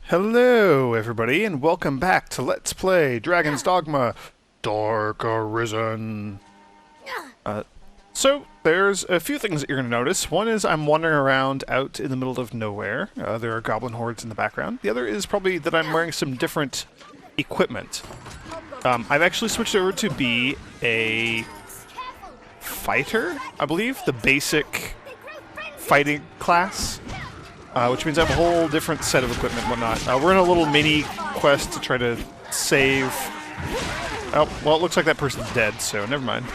Hello, everybody, and welcome back to Let's Play Dragon's Dogma Dark Arisen. So, there's a few things that you're going to notice. One is I'm wandering around out in the middle of nowhere. There are goblin hordes in the background. The other is probably that I'm wearing some different equipment. I've actually switched over to be a fighter, I believe, the basic fighting class. Which means I have a whole different set of equipment and whatnot. We're in a little mini quest to try to save... Oh, well, it looks like that person's dead, so never mind.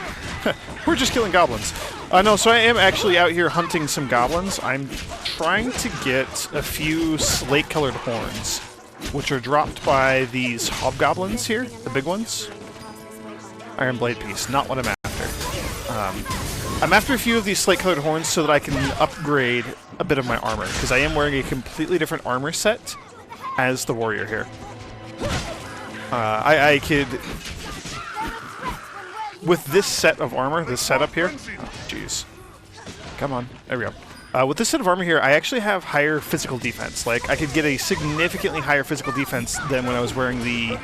We're just killing goblins. No, so I am actually out here hunting some goblins. I'm trying to get a few slate-colored horns, which are dropped by these hobgoblins here, the big ones. Iron blade piece, not what I'm after. I'm after a few of these slate-colored horns so that I can upgrade a bit of my armor, because I am wearing a completely different armor set as the warrior here. I could... With this set of armor, this setup here... Jeez. Come on. There we go. With this set of armor here, I actually have higher physical defense. Like, I could get a significantly higher physical defense than when I was wearing the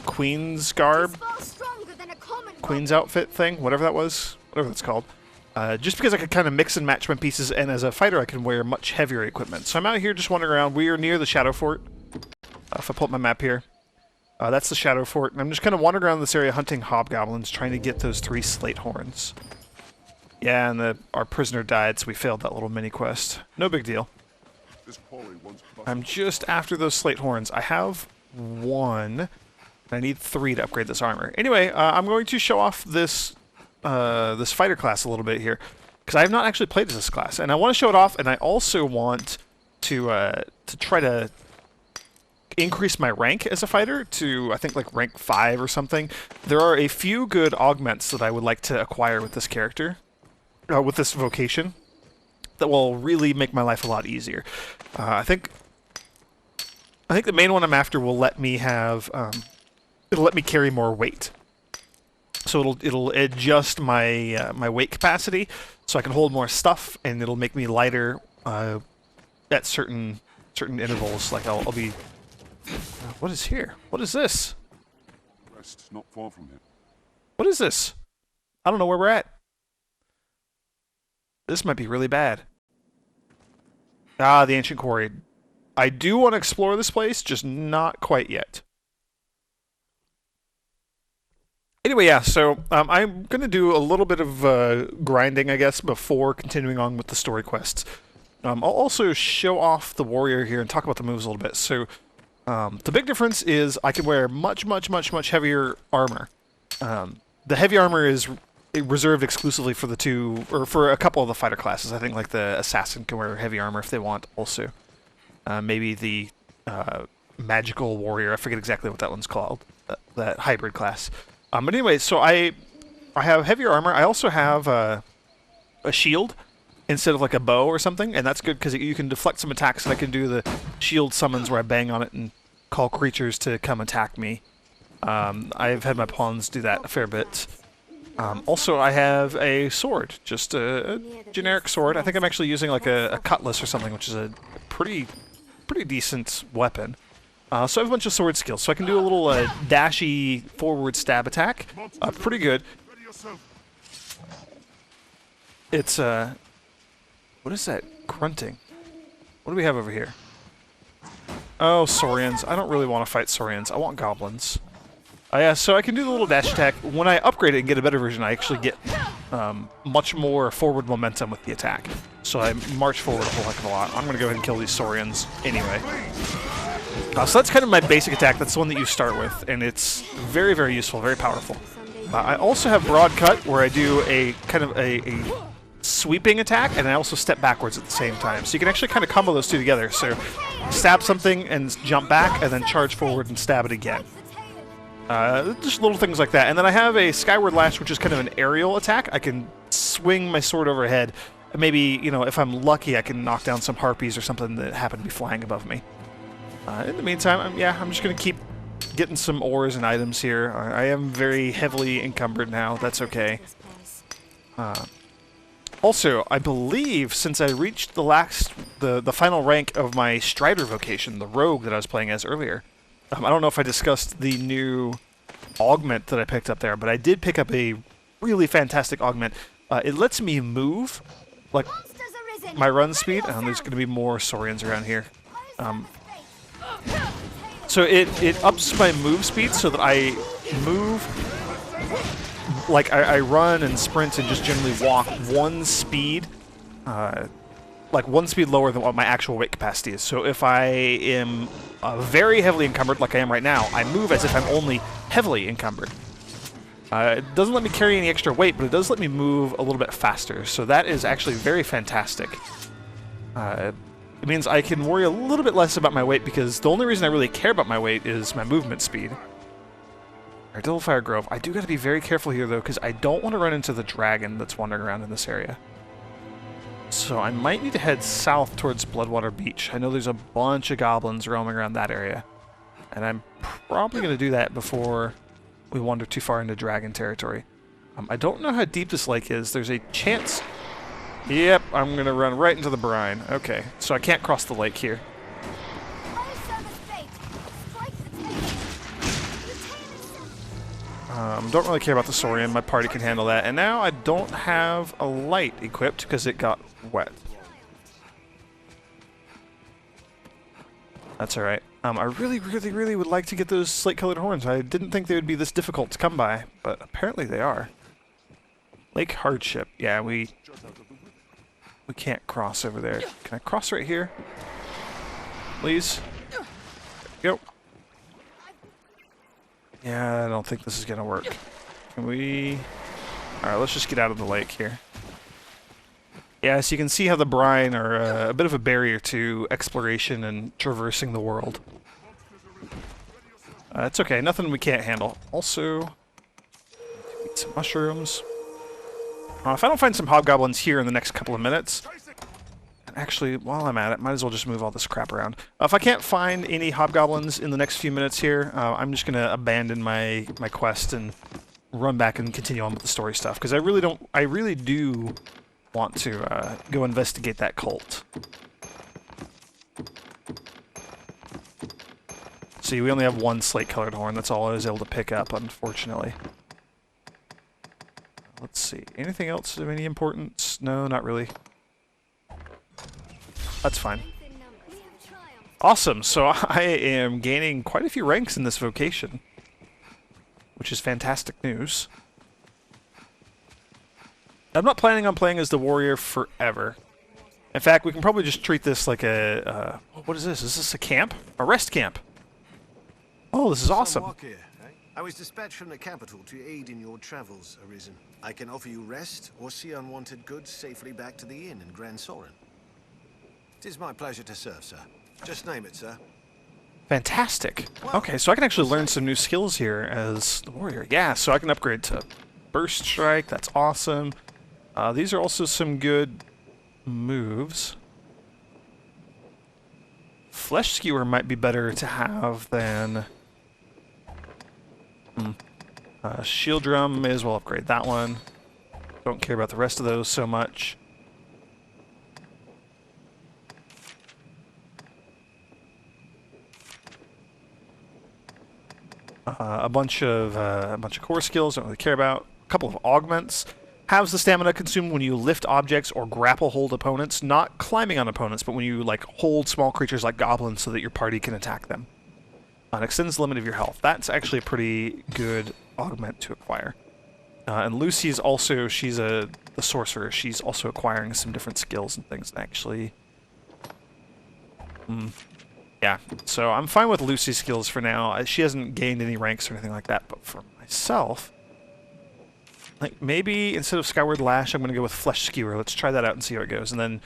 Queen's garb. Queen's outfit thing, whatever that was. Whatever that's called. Just because I could kind of mix and match my pieces, and as a fighter I can wear much heavier equipment. So I'm out here just wandering around. We are near the Shadow Fort. If I pull up my map here. That's the Shadow Fort, and I'm just kind of wandering around this area hunting hobgoblins, trying to get those 3 slate horns. Yeah, and our prisoner died, so we failed that little mini-quest. No big deal. I'm just after those slate horns. I have 1, and I need 3 to upgrade this armor. Anyway, I'm going to show off this this fighter class a little bit here, because I have not actually played as this class, and I want to show it off, and I also want to try to increase my rank as a fighter to, I think, like rank 5 or something. There are a few good augments that I would like to acquire with this character, with this vocation, that will really make my life a lot easier. I think the main one I'm after will let me have, it'll let me carry more weight. So it'll adjust my my weight capacity, so I can hold more stuff, and it'll make me lighter at certain intervals. Like I'll be. What is here? What is this? Quest not far from here. What is this? I don't know where we're at. This might be really bad. Ah, the ancient quarry. I do want to explore this place, just not quite yet. Anyway, yeah, so I'm going to do a little bit of grinding, I guess, before continuing on with the story quests. I'll also show off the warrior here and talk about the moves a little bit. So, the big difference is I can wear much heavier armor. The heavy armor is reserved exclusively for the 2, or for a couple of the fighter classes. I think like the assassin can wear heavy armor if they want also. Maybe the magical warrior, I forget exactly what that one's called, that hybrid class. But anyway, so I have heavier armor. I also have a shield instead of like a bow or something, and that's good because you can deflect some attacks, and I can do the shield summons where I bang on it and call creatures to come attack me. I've had my pawns do that a fair bit. Also, I have a sword, just a generic sword. I think I'm actually using like a cutlass or something, which is a pretty decent weapon. So I have a bunch of sword skills, so I can do a little dashy forward stab attack. Pretty good. It's, what is that grunting? What do we have over here? Oh, Saurians. I don't really want to fight Saurians. I want goblins. Yeah, so I can do the little dash attack. When I upgrade it and get a better version, I actually get much more forward momentum with the attack. So I march forward a whole heck of a lot. I'm going to go ahead and kill these Saurians anyway. So that's kind of my basic attack. That's the one that you start with, and it's very useful, very powerful. I also have broad cut, where I do a kind of a sweeping attack, and I also step backwards at the same time. So you can actually kind of combo those 2 together. So stab something and jump back, and then charge forward and stab it again. Just little things like that. And then I have a skyward lash, which is kind of an aerial attack. I can swing my sword overhead. Maybe, you know, if I'm lucky, I can knock down some harpies or something that happen to be flying above me. In the meantime, I'm just going to keep getting some ores and items here. I am very heavily encumbered now. That's okay. Also, I believe since I reached the final rank of my Strider vocation, the rogue that I was playing as earlier, I don't know if I discussed the new augment that I picked up there, but I did pick up a really fantastic augment. It lets me move, like my run speed. There's going to be more Saurians around here. So it ups my move speed so that I move, like I run and sprint and just generally walk one speed, like one speed lower than what my actual weight capacity is. So if I am very heavily encumbered, like I am right now, I move as if I'm only heavily encumbered. It doesn't let me carry any extra weight, but it does let me move a little bit faster. So that is actually very fantastic. It means I can worry a little bit less about my weight because the only reason I really care about my weight is my movement speed. Alright, Doublefire Grove. I do got to be very careful here, though, because I don't want to run into the dragon that's wandering around in this area. So I might need to head south towards Bloodwater Beach. I know there's a bunch of goblins roaming around that area. And I'm probably going to do that before we wander too far into dragon territory. I don't know how deep this lake is. There's a chance... Yep, I'm going to run right into the brine. Okay, so I can't cross the lake here. Don't really care about the Saurian. My party can handle that. And now I don't have a light equipped because it got wet. That's alright. I really would like to get those slate-colored horns. I didn't think they would be this difficult to come by, but apparently they are. Lake Hardship. Yeah, we can't cross over there. Can I cross right here? Please? There we go. Yeah, I don't think this is gonna work. Can we... Alright, let's just get out of the lake here. Yeah, so you can see how the brine are a bit of a barrier to exploration and traversing the world. It's okay, nothing we can't handle. Also, eat some mushrooms. If I don't find some hobgoblins here in the next couple of minutes, and actually, while I'm at it, might as well just move all this crap around. If I can't find any hobgoblins in the next few minutes here, I'm just gonna abandon my quest and run back and continue on with the story stuff, because I really do want to go investigate that cult. See, we only have one slate-colored horn. That's all I was able to pick up, unfortunately. Let's see. Anything else of any importance? No, not really. That's fine. Awesome. So I am gaining quite a few ranks in this vocation, which is fantastic news. I'm not planning on playing as the warrior forever. In fact, we can probably just treat this like a... what is this? Is this a camp? A rest camp. Oh, this is awesome. I was dispatched from the capital to aid in your travels, Arisen. I can offer you rest or see unwanted goods safely back to the inn in Grand Soren. It is my pleasure to serve, sir. Just name it, sir. Fantastic. Okay, so I can actually learn some new skills here as the warrior. Yeah, so I can upgrade to Burst Strike. That's awesome. These are also some good moves. Flesh Skewer might be better to have than... Shield Drum, may as well upgrade that one. Don't care about the rest of those so much. A bunch of core skills, don't really care about. A couple of augments. Has the stamina consumed when you lift objects or grapple hold opponents, not climbing on opponents, but when you like hold small creatures like goblins so that your party can attack them. It extends the limit of your health. That's actually a pretty good augment to acquire. And Lucy's also, she's the sorcerer. She's also acquiring some different skills and things, actually. Yeah, so I'm fine with Lucy's skills for now. She hasn't gained any ranks or anything like that, but for myself, like maybe instead of Skyward Lash, I'm going to go with Flesh Skewer. Let's try that out and see how it goes. And then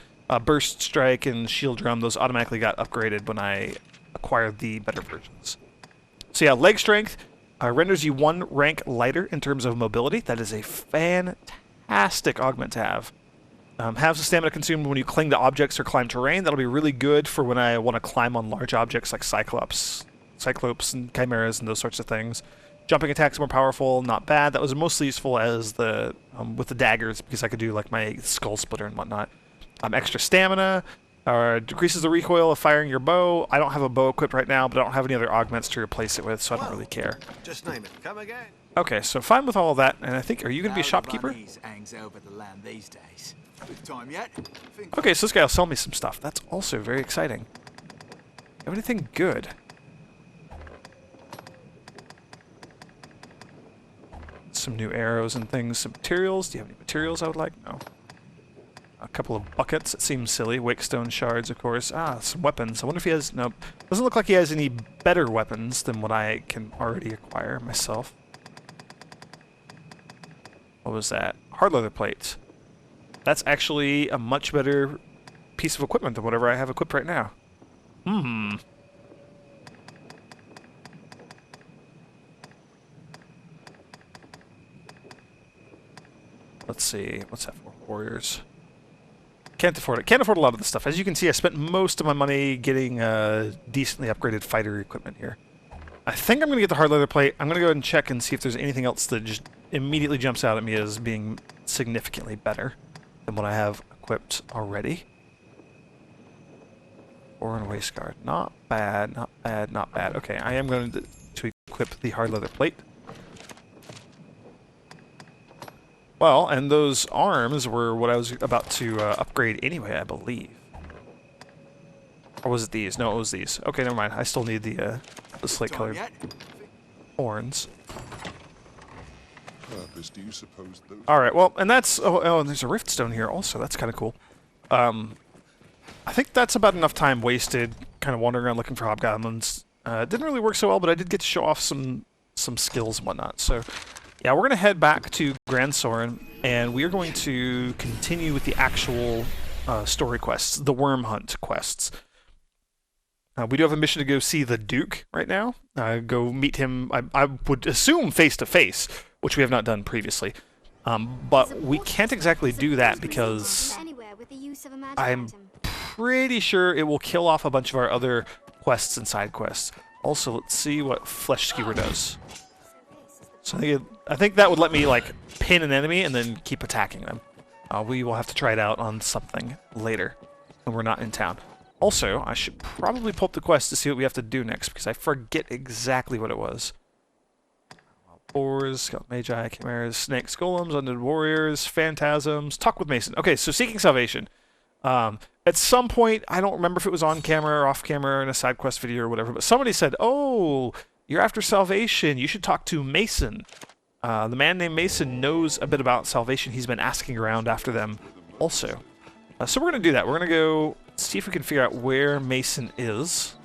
Burst Strike and Shield Drum, those automatically got upgraded when I acquired the better versions. So yeah, Leg Strength renders you one rank lighter in terms of mobility. That is a fantastic augment to have. Halves the stamina consumed when you cling to objects or climb terrain. That'll be really good for when I want to climb on large objects like Cyclops and Chimeras and those sorts of things. Jumping attacks more powerful, not bad. That was mostly useful as the with the daggers because I could do like my skull splitter and whatnot. Extra stamina, decreases the recoil of firing your bow. I don't have a bow equipped right now, but I don't have any other augments to replace it with, so I don't really care. Just name it. Come again. Okay, so fine with all of that, and I think, are you going to be a shopkeeper? Hangs over the land these days. Good time yet? Okay, so this guy will sell me some stuff. That's also very exciting. Have anything good? Some new arrows and things, some materials. Do you have any materials I would like? No. A couple of buckets. It seems silly. Wakestone shards, of course. Ah, some weapons. I wonder if he has... Nope. Doesn't look like he has any better weapons than what I can already acquire myself. What was that? Hard leather plates. That's actually a much better piece of equipment than whatever I have equipped right now. Let's see. What's that for? Warriors. Can't afford it. Can't afford a lot of this stuff. As you can see, I spent most of my money getting decently upgraded fighter equipment here. I think I'm going to get the hard leather plate. I'm going to go ahead and check and see if there's anything else that just immediately jumps out at me as being significantly better than what I have equipped already. Foreign waistguard. Not bad, not bad, not bad. Okay, I am going to equip the hard leather plate. Well, and those arms were what I was about to upgrade anyway, I believe. Or was it these? No, it was these. Okay, never mind. I still need the slate-colored horns. Purpose, do you suppose those... Alright, well, and that's... Oh, and there's a rift stone here also. That's kind of cool. I think that's about enough time wasted kind of wandering around looking for hobgoblins. It didn't really work so well, but I did get to show off some skills and whatnot. So, yeah, we're going to head back to Gran Soren, and we are going to continue with the actual story quests, the Wyrmhunt quests. We do have a mission to go see the Duke right now. Go meet him, I would assume face-to-face, which we have not done previously. But we can't exactly do that because I'm pretty sure it will kill off a bunch of our other quests and side quests. Also, let's see what Flesh Skewer does. So I think that would let me, like, pin an enemy and then keep attacking them. We will have to try it out on something later when we're not in town. Also, I should probably pull up the quest to see what we have to do next, because I forget exactly what it was. Boars, Skeleton Magi, Chimeras, Snakes, Golems, Undead Warriors, Phantasms, Talk with Mason. Okay, so Seeking Salvation. At some point, I don't remember if it was on camera or off camera in a side quest video or whatever, but somebody said, oh, you're after salvation, you should talk to Mason. The man named Mason knows a bit about salvation. He's been asking around after them also. So we're going to do that. We're going to go see if we can figure out where Mason is.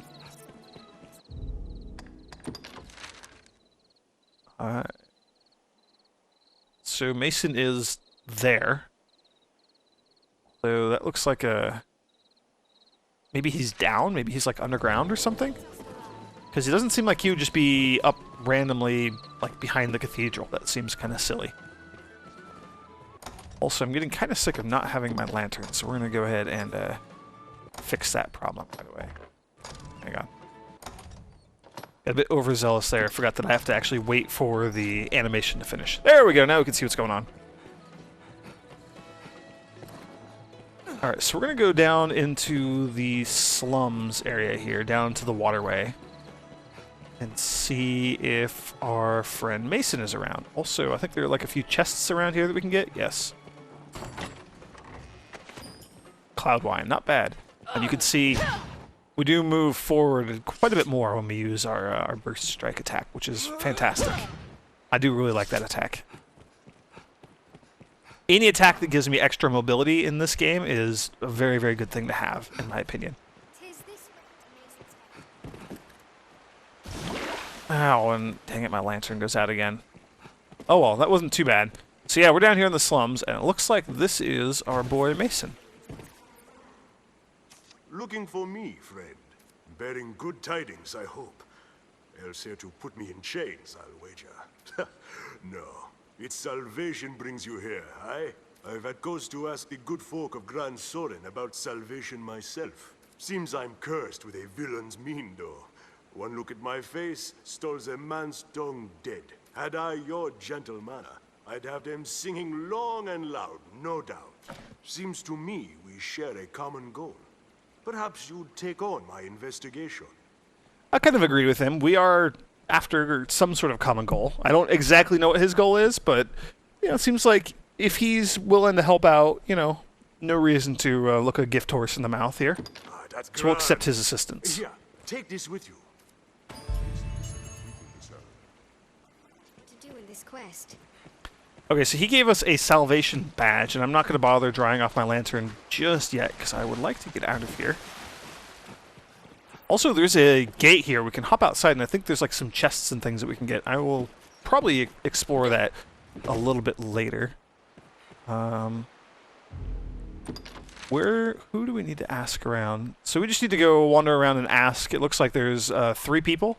So Mason is there. So that looks like a... Maybe he's down? Maybe he's like underground or something? Because he doesn't seem like he would just be up randomly, like behind the cathedral. That seems kind of silly. Also, I'm getting kind of sick of not having my lantern, so we're going to go ahead and fix that problem right away. Hang on. Got a bit overzealous there. I forgot that I have to actually wait for the animation to finish. There we go. Now we can see what's going on. Alright, so we're going to go down into the slums area here, down to the waterway, and see if our friend Mason is around. Also, I think there are like a few chests around here that we can get. Yes. Cloud wine, not bad. And you can see we do move forward quite a bit more when we use our burst strike attack, which is fantastic. I do really like that attack. Any attack that gives me extra mobility in this game is a very, very good thing to have, in my opinion. Ow, and dang it, my lantern goes out again. Oh well, that wasn't too bad. So yeah, we're down here in the slums, and it looks like this is our boy Mason. Looking for me, friend. Bearing good tidings, I hope. Else here to put me in chains, I'll wager. No. It's salvation brings you here, aye? I've had cause to ask the good folk of Gran Soren about salvation myself. Seems I'm cursed with a villain's mien, though. One look at my face, stolls a man's tongue dead. Had I your gentle manner, I'd have them singing long and loud, no doubt. Seems to me we share a common goal. Perhaps you'd take on my investigation. I kind of agreed with him. We are after some sort of common goal. I don't exactly know what his goal is, but it seems like if he's willing to help out, no reason to look a gift horse in the mouth here. That's So we'll grand. accept his assistance. Here, take this with you. To do in this quest. Okay, so he gave us a salvation badge, and I'm not going to bother drying off my lantern just yet, because I would like to get out of here. Also, there's a gate here. We can hop outside, and I think there's like some chests and things that we can get. I will probably explore that a little bit later. Who do we need to ask around? So we just need to go wander around and ask. It looks like there's 3 people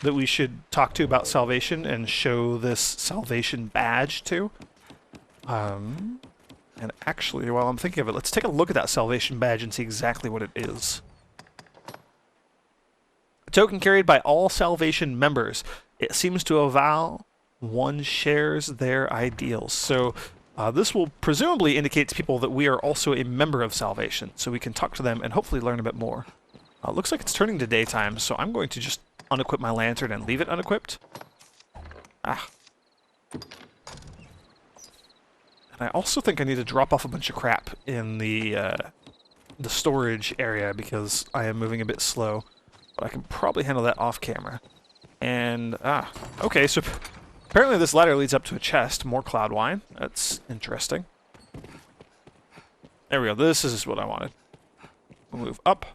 that we should talk to about salvation and show this salvation badge to. And actually, while I'm thinking of it, let's take a look at that salvation badge and see exactly what it is. A token carried by all salvation members. It seems to avow one shares their ideals. So this will presumably indicate to people that we are also a member of salvation, so we can talk to them and hopefully learn a bit more. Looks like it's turning to daytime, so I'm going to just unequip my lantern and leave it unequipped. And I also think I need to drop off a bunch of crap in the storage area because I am moving a bit slow, but I can probably handle that off camera. And okay, so apparently this ladder leads up to a chest. More cloud wine. That's interesting. There we go. This is what I wanted. We'll move up.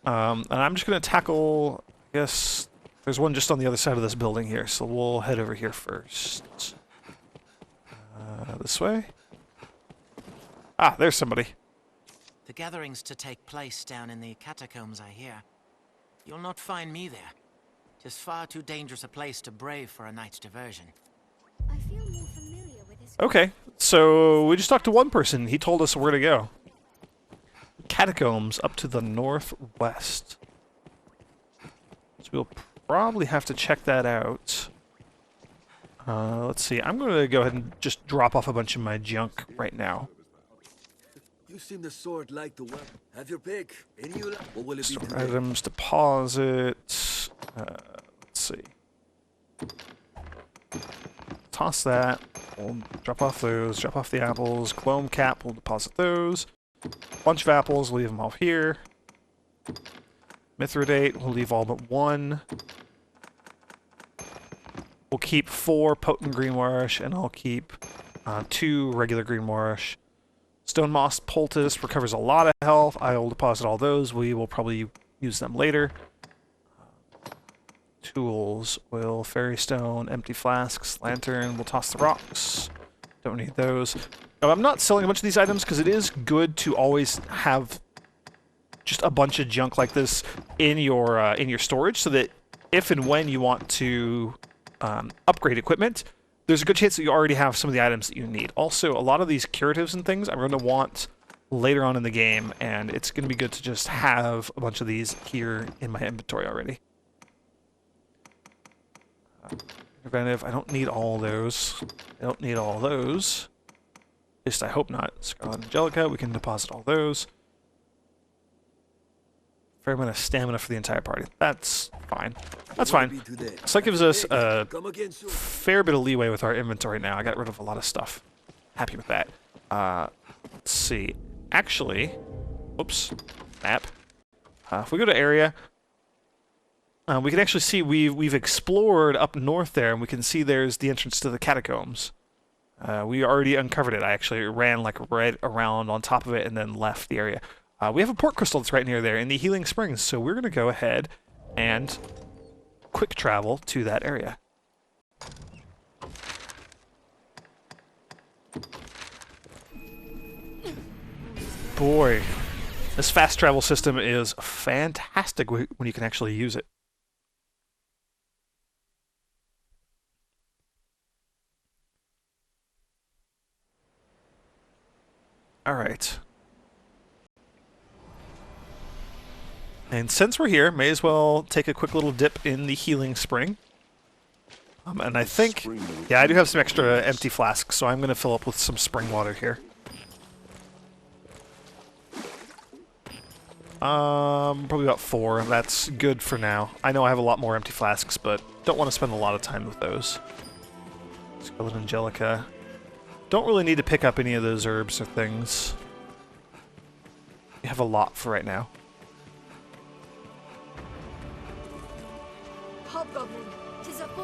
And I'm just going to tackle, I guess, there's one just on the other side of this building here, so we'll head over here first. This way. Ah, there's somebody. The gathering's to take place down in the catacombs, I hear. You'll not find me there. Just far too dangerous a place to brave for a night's diversion. I feel more familiar with this. Okay, so we just talked to one person. He told us where to go. Catacombs up to the northwest. So we'll probably have to check that out. Let's see. I'm going to go ahead and just drop off a bunch of my junk right now. You seem to sort like the weapon. Have your pick. Any you like? What will it be Store today? items, deposit. Let's see. Toss that. We'll drop off those. Drop off the apples. Clone cap. We'll deposit those. Bunch of apples. Leave them off here. Mithridate. We'll leave all but 1. We'll keep 4 potent greenwash, and I'll keep 2 regular greenwash. Stone moss poultice recovers a lot of health. I will deposit all those. We will probably use them later. Tools, oil, fairy stone, empty flasks, lantern. We'll toss the rocks. Don't need those. Now, I'm not selling a bunch of these items because it is good to always have just a bunch of junk like this in your storage, so that if and when you want to upgrade equipment, there's a good chance that you already have some of the items that you need. Also, a lot of these curatives and things I'm going to want later on in the game, and it's going to be good to just have a bunch of these here in my inventory already. Preventive, I don't need all those. I don't need all those. At least I hope not. Scarlet Angelica, we can deposit all those. Fair amount of stamina for the entire party. That's fine. That's fine. So that gives us a fair bit of leeway with our inventory now. I got rid of a lot of stuff. Happy with that. Let's see. Actually, whoops, map. If we go to area, we can actually see we've explored up north there, and we can see there's the entrance to the catacombs. We already uncovered it. I actually ran like right around on top of it and then left the area. We have a port crystal that's right near there in the Healing Springs, so we're going to go ahead and quick travel to that area. Boy, this fast travel system is fantastic when you can actually use it. All right. And since we're here, may as well take a quick little dip in the healing spring. And I think, yeah, I do have some extra empty flasks, so I'm going to fill up with some spring water here. Probably about 4. That's good for now. I know I have a lot more empty flasks, but don't want to spend a lot of time with those. Scarlet Angelica. Don't really need to pick up any of those herbs or things. We have a lot for right now.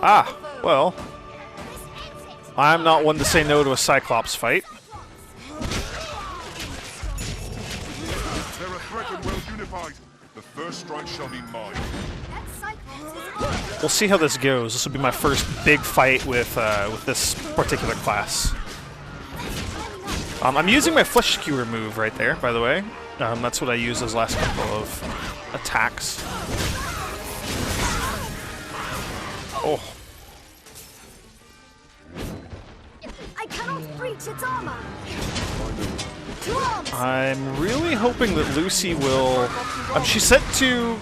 Ah, well, I'm not one to say no to a Cyclops fight. They're a threat and well unified. The first strike shall be mine. We'll see how this goes. This will be my first big fight with this particular class. I'm using my Flesh Skewer move right there, by the way. That's what I used those last couple of attacks. Oh. I cannot breach its armor. I'm really hoping that Lucy will... she's set to...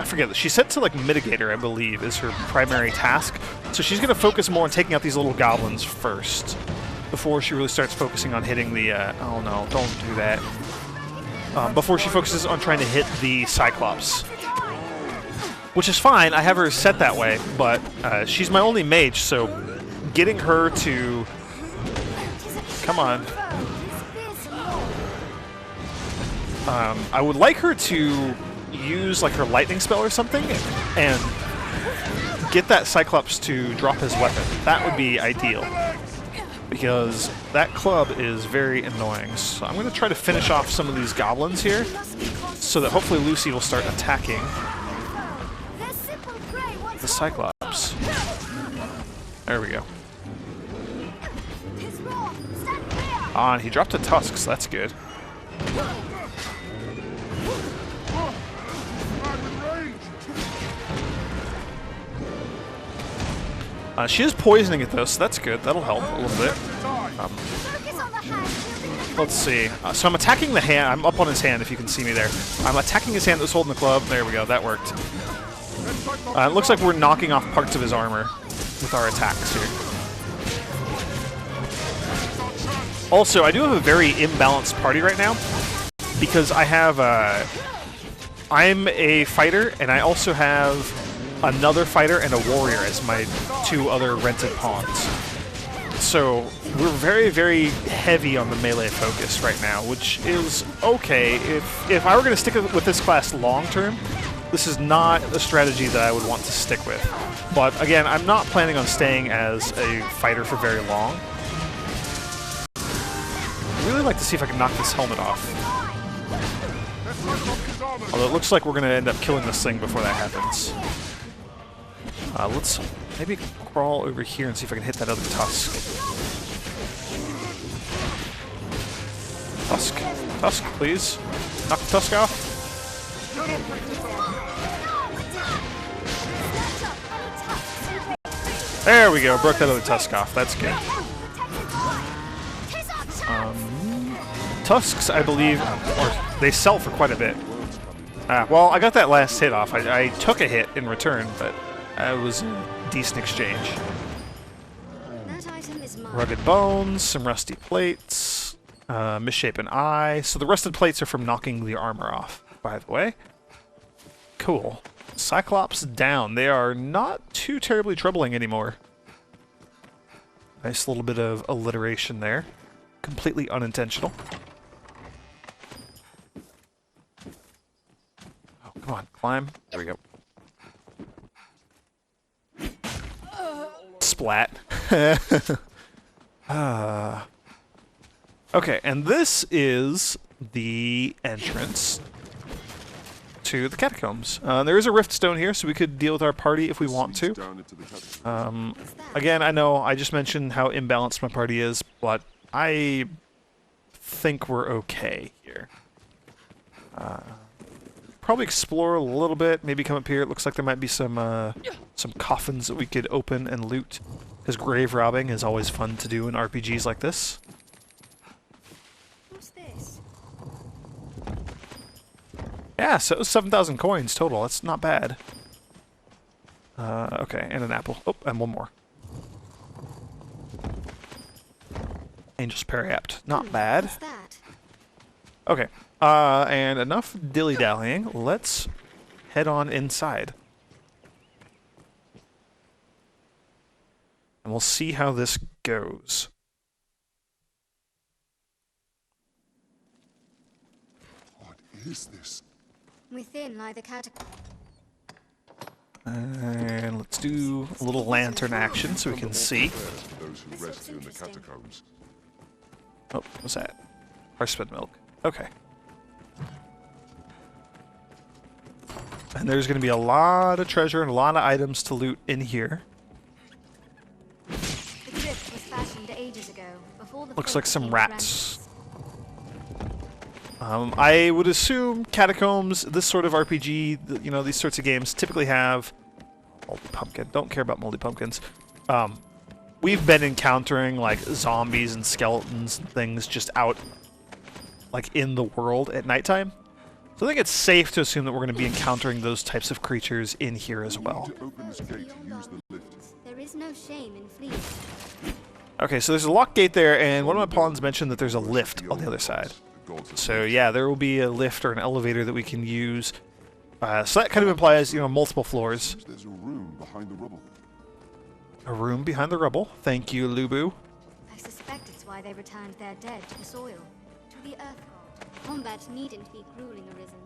I forget. She's set to, like, Mitigator, I believe, is her primary task. So she's going to focus more on taking out these little goblins first, before she really starts focusing on hitting the... oh no, don't do that. Before she focuses on trying to hit the Cyclops. Which is fine, I have her set that way, but she's my only mage, so getting her to... Come on. I would like her to use like her lightning spell or something and get that Cyclops to drop his weapon. That would be ideal, because that club is very annoying. So I'm going to try to finish off some of these goblins here so that hopefully Lucy will start attacking the Cyclops. There we go. Ah, and he dropped a tusk, so that's good. She is poisoning it though, so that's good. That'll help a little bit. Let's see. So I'm attacking the hand. I'm up on his hand, if you can see me there. I'm attacking his hand that's holding the club. There we go. That worked. It looks like we're knocking off parts of his armor with our attacks here. Also, I do have a very imbalanced party right now, because I have I'm a fighter, and I also have another fighter and a warrior as my 2 other rented pawns. So we're very, very heavy on the melee focus right now, which is okay. If I were going to stick with this class long term, this is not a strategy that I would want to stick with. But again, I'm not planning on staying as a fighter for very long. I'd really like to see if I can knock this helmet off. Although it looks like we're going to end up killing this thing before that happens. Let's maybe crawl over here and see if I can hit that other tusk. Tusk. Tusk, please. Knock the tusk off. There we go. Broke that other tusk off. That's good. Tusks, I believe, or they sell for quite a bit. Well, I got that last hit off. I took a hit in return, but it was a decent exchange. Rugged bones, some rusty plates, misshapen eye. So the rusted plates are from knocking the armor off, by the way. Cool. Cyclops down. They are not too terribly troubling anymore. Nice little bit of alliteration there. Completely unintentional. Oh, come on, climb. There we go. Splat. Okay, and this is the entrance to the catacombs. There is a rift stone here, so we could deal with our party if we want to. Again, I know I just mentioned how imbalanced my party is, but I think we're okay here. Probably explore a little bit, maybe come up here. It looks like there might be some coffins that we could open and loot, because grave robbing is always fun to do in RPGs like this. Yeah, so it was 7,000 coins total. That's not bad. Okay, and an apple. Oh, and one more. Angel's Periapt. Not bad. What's that? Okay, and enough dilly-dallying. Let's head on inside. And we'll see how this goes. What is this? Within lie the catacombs. And let's do a little lantern action so we can see. Prayers for those who rest here in the catacombs. Oh, what's that? Horseman milk. Okay. And there's going to be a lot of treasure and a lot of items to loot in here. The crypt was fashioned ages ago, before the Looks folk like some became rats. ramparts. I would assume Catacombs, this sort of RPG, you know, these sorts of games typically have moldy pumpkin. Don't care about moldy pumpkins. We've been encountering like zombies and skeletons and things just out like in the world at nighttime. So I think it's safe to assume that we're going to be encountering those types of creatures in here as well. To open this gate, use the lift. There is no shame in fleeing. Okay, so there's a lock gate there, and one of my pawns mentioned that there's a lift on the other side. The gods have So yeah, there will be a lift or an elevator that we can use. So that kind of implies, you know, multiple floors. There's a room behind the rubble. A room behind the rubble. Thank you, Lubu. I suspect it's why they returned their dead to the soil, to the earth god. Combat needn't be grueling arisen.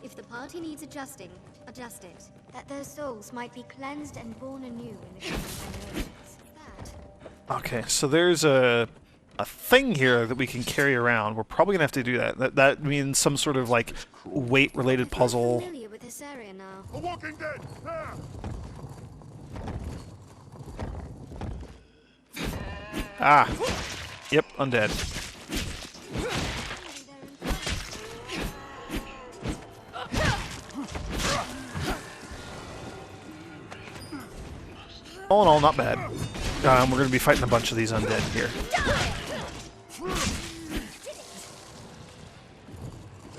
If the party needs adjusting, adjust it. That their souls might be cleansed and born anew in the coming generations. That. Okay, so there's a thing here that we can carry around. We're probably gonna have to do that. That means some sort of like weight-related puzzle. Familiar with this area now. A walking dead! There! Ah, yep, undead. All in all, not bad. We're going to be fighting a bunch of these undead here.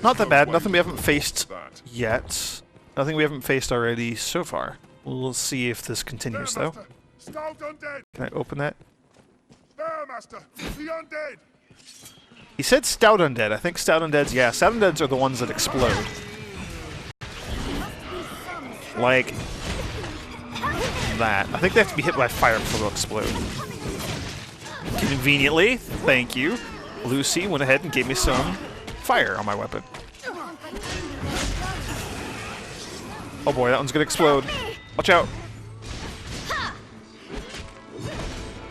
Not that bad. Nothing we haven't faced yet. Nothing we haven't faced already so far. We'll see if this continues, though. Stout undead! Can I open that? There, master! The undead! He said stout undead. I think stout undeads, yeah. Stout undeads are the ones that explode. Like that. I think they have to be hit by fire before they'll explode. Conveniently, thank you, Lucy went ahead and gave me some fire on my weapon. Oh boy, that one's gonna explode. Watch out.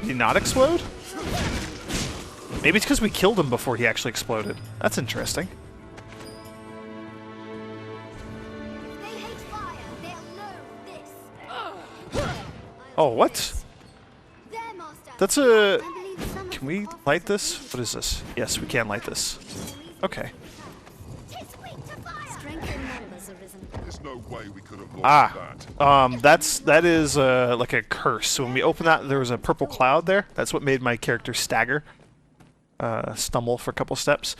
Did he not explode? Maybe it's because we killed him before he actually exploded. That's interesting. They hate fire. They'll know this. Oh, what? Their master. That's a... I believe some Can we light this? What is this? Yes, we can light this. Okay. Tis weak to fire. Strength in numbers arisen. There's no way we could have lost that. That is like a curse. So when we open that, there was a purple cloud there. That's what made my character stagger. Stumble for a couple steps.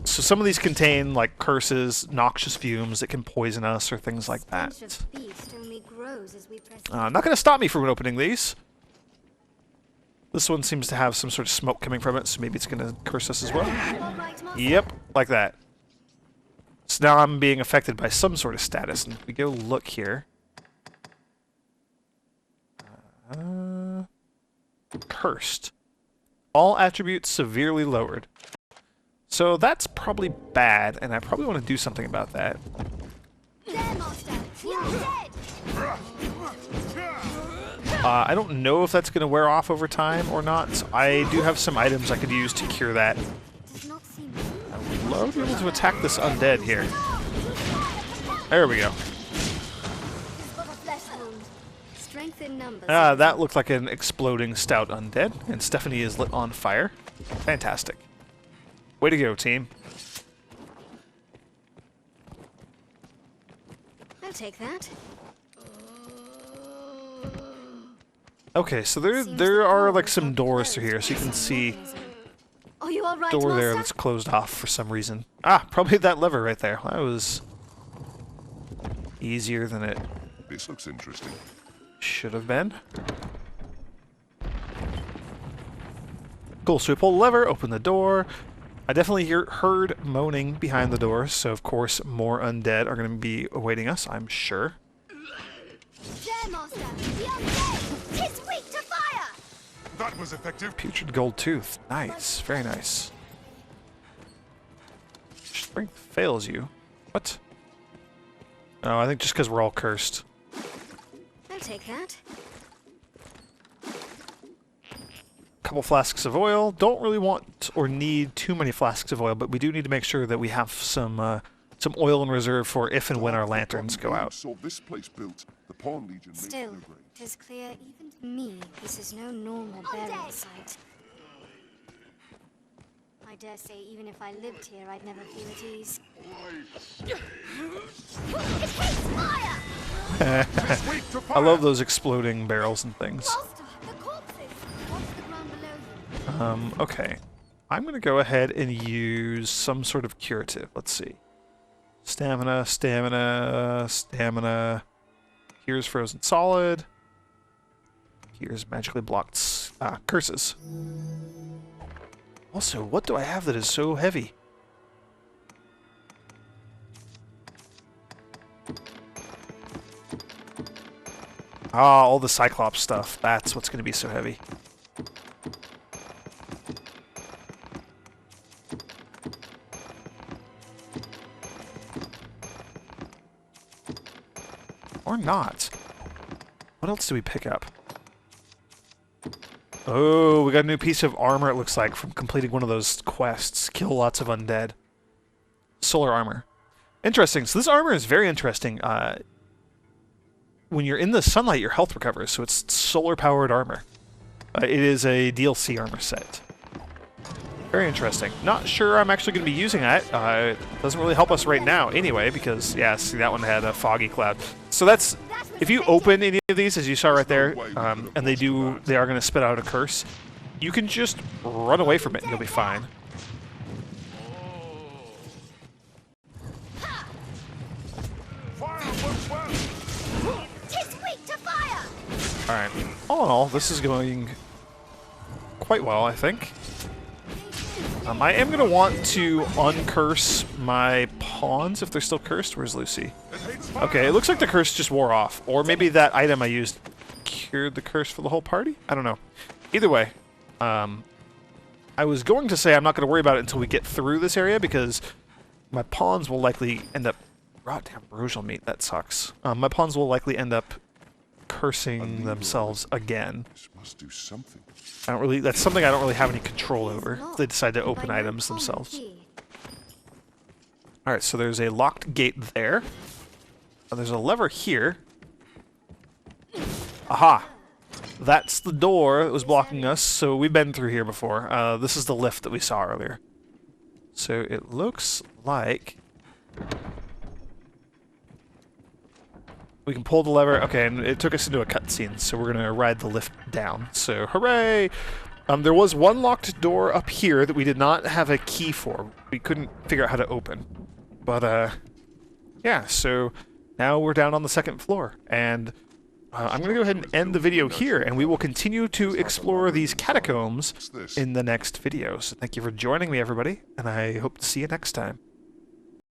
So some of these contain like curses, noxious fumes that can poison us or things like that. Stench of beast only grows as we press. Not going to stop me from opening these. This one seems to have some sort of smoke coming from it, so maybe it's going to curse us as well. All right, master. Yep, like that. So now I'm being affected by some sort of status, and if we go look here. Cursed. All attributes severely lowered. So that's probably bad, and I probably want to do something about that. Their master. You're dead. I don't know if that's going to wear off over time or not. So I do have some items I could use to cure that. Does not seem. I would love to be able to attack this undead here. There we go. It's but a flesh wound. Strength in numbers. That looked like an exploding stout undead, and Stephanie is lit on fire. Fantastic. Way to go, team. I'll take that. Okay, so there are like some doors through here, so you can see Are you all right, door there master? that's closed off for some reason. Ah, probably that lever right there. That was easier than it This looks interesting. should have been. Cool, so we pull the lever, open the door. I definitely heard moaning behind the door, so of course more undead are going to be awaiting us, I'm sure. There, Master! The undead! 'Tis weak to fire! That was effective. Putrid gold tooth. Nice. Very nice. Strength fails you. What? Oh, I think just because we're all cursed. I'll take that. Couple flasks of oil. Don't really want or need too many flasks of oil, but we do need to make sure that we have some oil in reserve for if and when our lanterns go out. Saw this place built. The Pawn Legion makes Still, no grade. 'tis clear even to me this is no normal burial site. I dare say even if I lived here, I'd never feel at ease. It hates fire! It's weak to I fire. love those exploding barrels and things. Master, the corpses! What's the ground below you? Okay. I'm going to go ahead and use some sort of curative. Let's see. Stamina, stamina, stamina. Here's frozen solid. Here's magically blocked curses. Also, what do I have that is so heavy? Ah, all the Cyclops stuff. That's what's going to be so heavy. Or not. What else do we pick up? Oh, we got a new piece of armor, it looks like, from completing one of those quests. Kill lots of undead. Solar armor. Interesting. So this armor is very interesting. When you're in the sunlight, your health recovers, so it's solar-powered armor. It is a DLC armor set. Very interesting. Not sure I'm actually going to be using that. It doesn't really help us right now anyway, because, yeah, see, that one had a foggy cloud. So that's... If you open any of these, as you saw right there, and they are going to spit out a curse, you can just run away from it and you'll be fine. Tis weak to fire! Alright. All in all, this is going quite well, I think. I am going to want to uncurse my pawns if they're still cursed. Where's Lucy? Okay, it looks like the curse just wore off. Or maybe that item I used cured the curse for the whole party? I don't know. Either way, I was going to say I'm not going to worry about it until we get through this area because my pawns will likely end up... Goddamn Brutal meat, that sucks. My pawns will likely end up cursing themselves again. This must do something. That's something I don't really have any control over. They decide to open items themselves. Alright, so there's a locked gate there. There's a lever here. Aha! That's the door that was blocking us, so we've been through here before. This is the lift that we saw earlier. So it looks like... we can pull the lever. Okay, and it took us into a cutscene, so we're going to ride the lift down. So, hooray! There was one locked door up here that we did not have a key for. We couldn't figure out how to open. But, yeah, so now we're down on the second floor. And I'm going to go ahead and end the video here, and we will continue to explore these catacombs in the next video. So thank you for joining me, everybody, and I hope to see you next time.